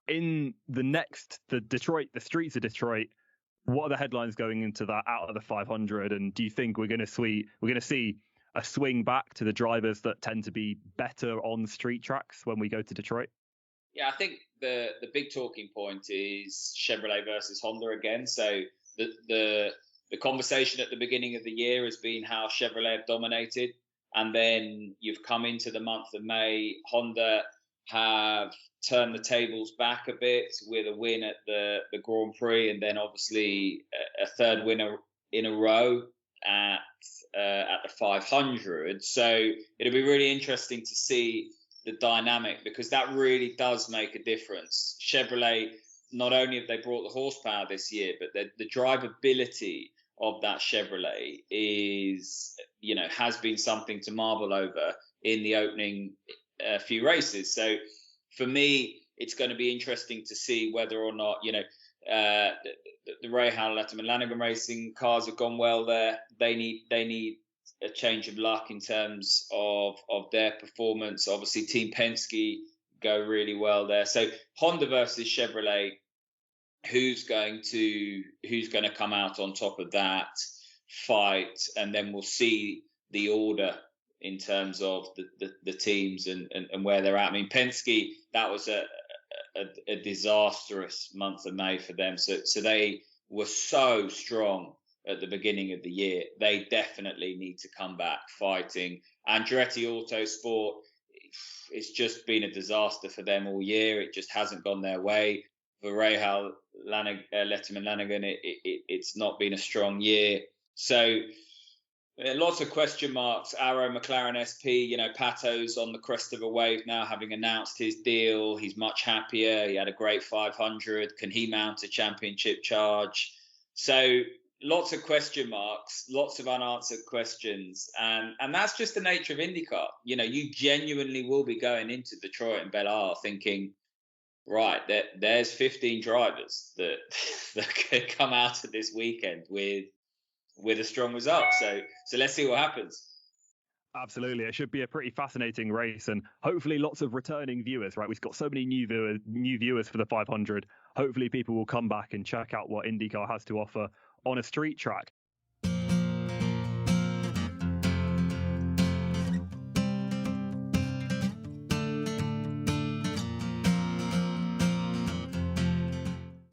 In the streets of Detroit, what are the headlines going into that out of the 500? And do you think we're going to see a swing back to the drivers that tend to be better on street tracks when we go to Detroit? Yeah, I think the big talking point is Chevrolet versus Honda again. So the conversation at the beginning of the year has been how Chevrolet have dominated, and then you've come into the month of May. Honda have turned the tables back a bit with a win at the Grand Prix, and then obviously a third winner in a row at the 500. So it'll be really interesting to see the dynamic, because that really does make a difference. Chevrolet, not only have they brought the horsepower this year, but the drivability of that Chevrolet has been something to marvel over in the opening few races. So for me, it's going to be interesting to see whether or not, the Rahal, Letterman, Lanigan Racing cars have gone well there. They need a change of luck in terms of their performance. Obviously, Team Penske go really well there. So Honda versus Chevrolet, who's going to come out on top of that fight, and then we'll see the order in terms of the teams and where they're at. I mean, Penske, that was a disastrous month of May for them. So they were so strong at the beginning of the year. They definitely need to come back fighting. Andretti Autosport, it's just been a disaster for them all year. It just hasn't gone their way. For Rahal, Letterman, Lanigan, it's not been a strong year. So lots of question marks. Arrow, McLaren SP, Pato's on the crest of a wave now, having announced his deal. He's much happier. He had a great 500. Can he mount a championship charge? So lots of question marks, lots of unanswered questions. And that's just the nature of IndyCar. You genuinely will be going into Detroit and Belle thinking, right, there's 15 drivers that could come out of this weekend with a strong result. So let's see what happens. Absolutely. It should be a pretty fascinating race, and hopefully lots of returning viewers, right? We've got so many new viewers for the 500. Hopefully people will come back and check out what IndyCar has to offer on a street track.